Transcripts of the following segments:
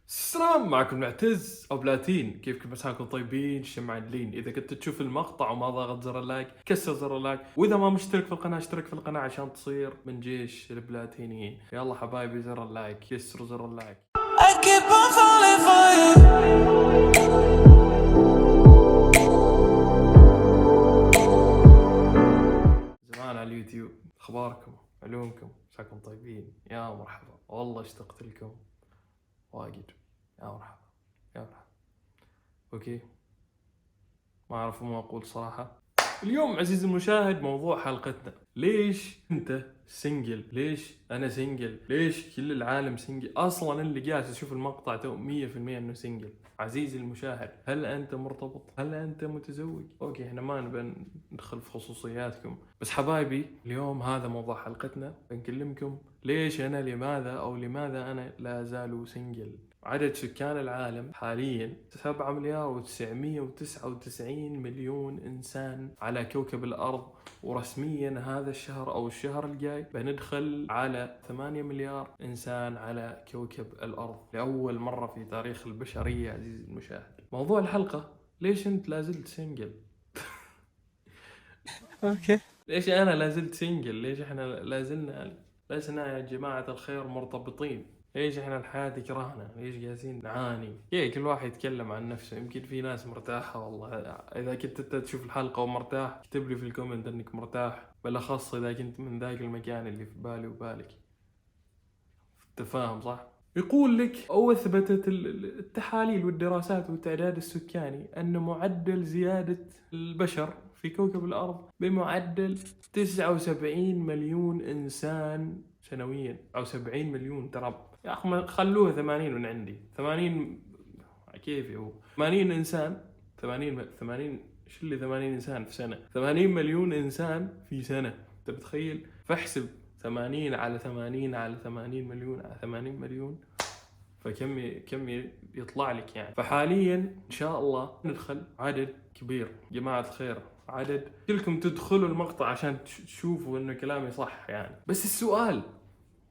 السلام، معكم معتز او بلاتين. كيفكم؟ مساكم طيبين شمعانلين. اذا كنت تشوف المقطع وما ضاغط زر اللايك كسر زر اللايك، واذا ما مشترك في القناه اشترك في القناه عشان تصير من جيش البلاتينيين. يلا حبايبي، زر اللايك، كسروا زر اللايك. I keep on falling for you. زمان على اليوتيوب، اخباركم؟ علومكم؟ مساكم طيبين؟ يا مرحبا، والله اشتقت لكم واجد. يا مرحبا، يا مرحبا. اوكي، ما اعرف ما اقول صراحه. اليوم عزيزي المشاهد موضوع حلقتنا: ليش انت سنجل؟ ليش انا سنجل؟ ليش كل العالم سنجل؟ اصلا اللي جالس يشوف المقطع تو 100% انه سنجل. عزيزي المشاهد، هل انت مرتبط؟ هل انت متزوج؟ اوكي، احنا ما نبي ندخل في خصوصياتكم، بس حبايبي اليوم هذا موضوع حلقتنا. بنكلمكم ليش انا، لماذا انا لا زال سنجل. عدد سكان العالم حاليا 7 مليار و999 مليون إنسان على كوكب الأرض، ورسميا هذا الشهر أو الشهر الجاي بندخل على 8 مليار إنسان على كوكب الأرض لأول مرة في تاريخ البشرية. عزيزي المشاهد، موضوع الحلقة: ليش أنت لازلت سنجل؟ اوكي. ليش أنا لازلت سنجل؟ ليش إحنا لسنا يا جماعة الخير مرتبطين؟ ليش احنا الحياة تكرهنا؟ ليش جالسين نعاني؟ كل واحد يتكلم عن نفسه. يمكن في ناس مرتاحة، والله اذا كنت انت تشوف الحلقة ومرتاح اكتب لي في الكومنت انك مرتاح، بالاخص اذا كنت من ذاك المكان اللي في بالي وبالك. انت فاهم صح؟ يقول لك او اثبتت التحاليل والدراسات والتعداد السكاني ان معدل زيادة البشر في كوكب الارض بمعدل 79 مليون انسان سنويا، او 70 مليون. ترى يا اخي خلوها 80 من عندي، 80 كيفي هو 80 انسان. 80 ايش اللي 80 انسان في سنة؟ 80 مليون انسان في سنة. انت بتخيل؟ فاحسب 80 على 80 على 80 مليون على 80 مليون، كم يطلع لك يعني. فحاليا ان شاء الله ندخل عدد كبير جماعة الخير، عدد كلكم تدخلوا المقطع عشان تشوفوا انه كلامي صح يعني. بس السؤال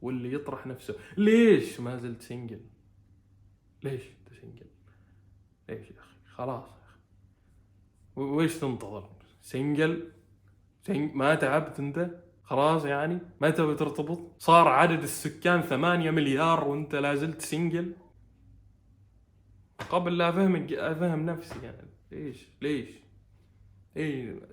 واللي يطرح نفسه: ليش ما زلت سنجل؟ ليش انت سنجل؟ ليش يا اخي؟ خلاص يا اخي، ويش تنتظر؟ سنجل ما تعبت انت؟ خلاص يعني ما تبي ترتبط؟ صار عدد السكان 8 مليار وانت لازلت سنجل؟ قبل لا افهم نفسي يعني. ليش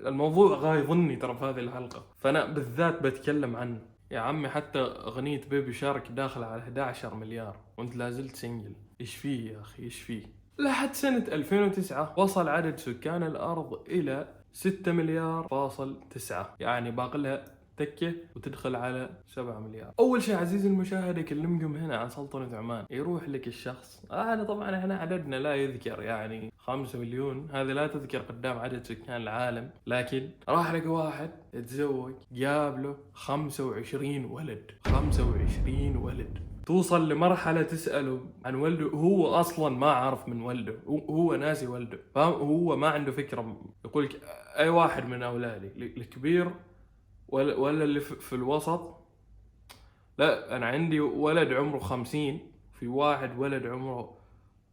الموضوع غايظني ترى في هذه الحلقة، فانا بالذات بتكلم عنه. يا عمي حتى اغنية بيبي شارك داخلة على 11 مليار وانت لازلت سنجل. ايش فيه يا اخي؟ ايش فيه؟ لحد سنة 2009 وصل عدد سكان الارض الى 6 مليار فاصل 9، يعني باقي لها تكة وتدخل على 7 مليار. أول شيء عزيزي المشاهد أكلمكم هنا عن سلطنة عمان. يروح لك الشخص، طبعا احنا عددنا لا يذكر، يعني 5 مليون هذه لا تذكر قدام عدد سكان العالم، لكن راح لك واحد يتزوج جاب له 25 ولد. 25 ولد. توصل لمرحلة تسأله عن ولده، هو أصلا ما عارف من ولده، هو ناسي ولده، فاهم؟ هو ما عنده فكرة. يقولك أي واحد من أولادي، الكبير ولا اللي في الوسط؟ لا، أنا عندي ولد عمره 50، في واحد ولد عمره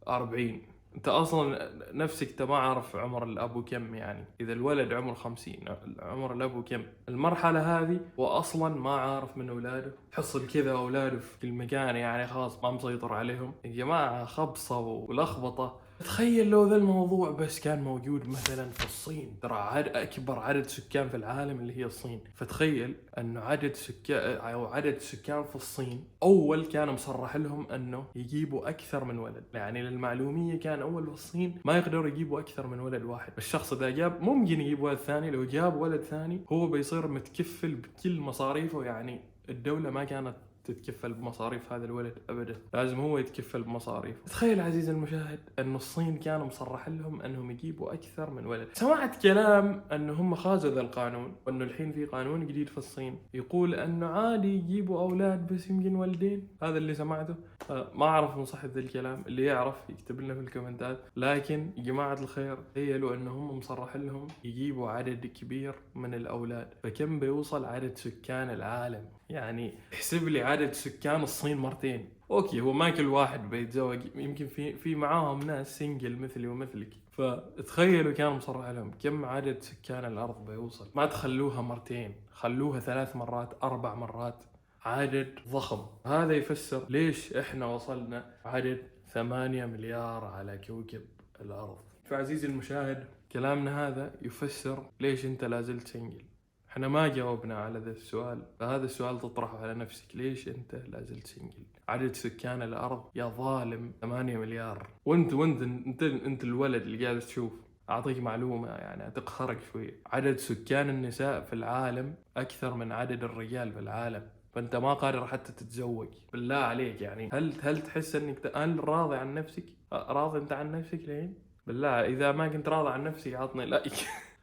40. انت اصلا نفسك انت ما عارف عمر الابو كم، يعني اذا الولد عمر 50 عمر الابو كم؟ المرحلة هذه واصلا ما عارف من اولاده، حصل كذا اولاده في كل مكان، يعني خلاص ما مسيطر عليهم. يا جماعة خبصة ولخبطة. تخيل لو ذا الموضوع بس كان موجود مثلا في الصين، ترى اكبر عدد سكان في العالم اللي هي الصين. فتخيل انه عدد سكان في الصين اول كان مصرح لهم انه يجيبوا اكثر من ولد. يعني للمعلومية كان اول في الصين ما يقدروا يجيبوا اكثر من ولد واحد. الشخص اذا جاب ممكن يجيب ولد ثاني، لو جاب ولد ثاني هو بيصير متكفل بكل مصاريفه. يعني الدولة ما كانت تتكفل بمصاريف هذا الولد ابدا، لازم هو يتكفل بمصاريفه. تخيل عزيزي المشاهد ان الصين كانوا مصرح لهم انهم يجيبوا اكثر من ولد. سمعت كلام انه هم خازوا ذا القانون، وانه الحين في قانون جديد في الصين يقول انه عادي يجيبوا اولاد بس يمكن ولدين. هذا اللي سمعته، ما اعرف من صحة ذا الكلام. اللي يعرف يكتب لنا في الكومنتات. لكن يا جماعة الخير، تخيلوا انهم مصرح لهم يجيبوا عدد كبير من الاولاد، فكم بيوصل عدد سكان العالم؟ يعني احسب لي عدد سكان الصين مرتين. اوكي هو ما كل واحد بيتزوج، يمكن في معاهم ناس سنجل مثلي ومثلك، فتخيلوا كان مصرح لهم كم عدد سكان الارض بيوصل. ما تخلوها مرتين، خلوها 3 مرات 4 مرات، عدد ضخم. هذا يفسر ليش احنا وصلنا عدد 8 مليار على كوكب الارض. فعزيزي المشاهد كلامنا هذا يفسر ليش انت لازلت سنجل. احنا ما جاوبنا على ذا السؤال، فهذا السؤال تطرحه على نفسك، ليش انت لازلت سنجل؟ عدد سكان الارض يا ظالم 8 مليار، وانت الولد اللي قاعد تشوف. اعطيك معلومة يعني تقهرك شوية، عدد سكان النساء في العالم اكثر من عدد الرجال في العالم، فانت ما قادر حتى تتزوج. بالله عليك يعني هل تحس انك هل راضي عن نفسك؟ راضي انت عن نفسك لين؟ بالله اذا ما كنت راضي عن نفسك عطني لايك.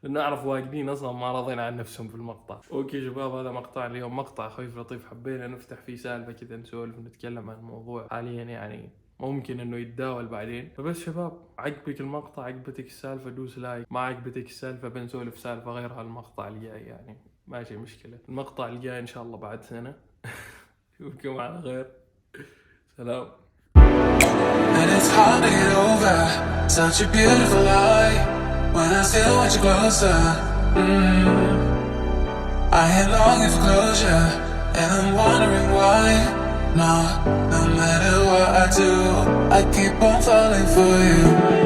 لأن أعرف واجدين أصلا ما راضين عن نفسهم في المقطع. أوكي شباب، هذا مقطع اليوم، مقطع خفيف لطيف، حبينا نفتح فيه سالفة كذا، نسولف ونتكلم عن موضوع حاليا يعني ممكن إنه يتداول بعدين. فبس شباب، عجبك المقطع، عجبتك السالفة، دوس لايك. ما عجبتك السالفة بنسولف سالفة غير هالمقطع الجاي يعني، ماشي مشكلة. المقطع الجاي إن شاء الله بعد سنة. نشوفكم على خير، سلام. And it's hard to get over such a beautiful lie. When I still want you closer, I am longing for closure, and I'm wondering why. No matter what I do, I keep on falling for you.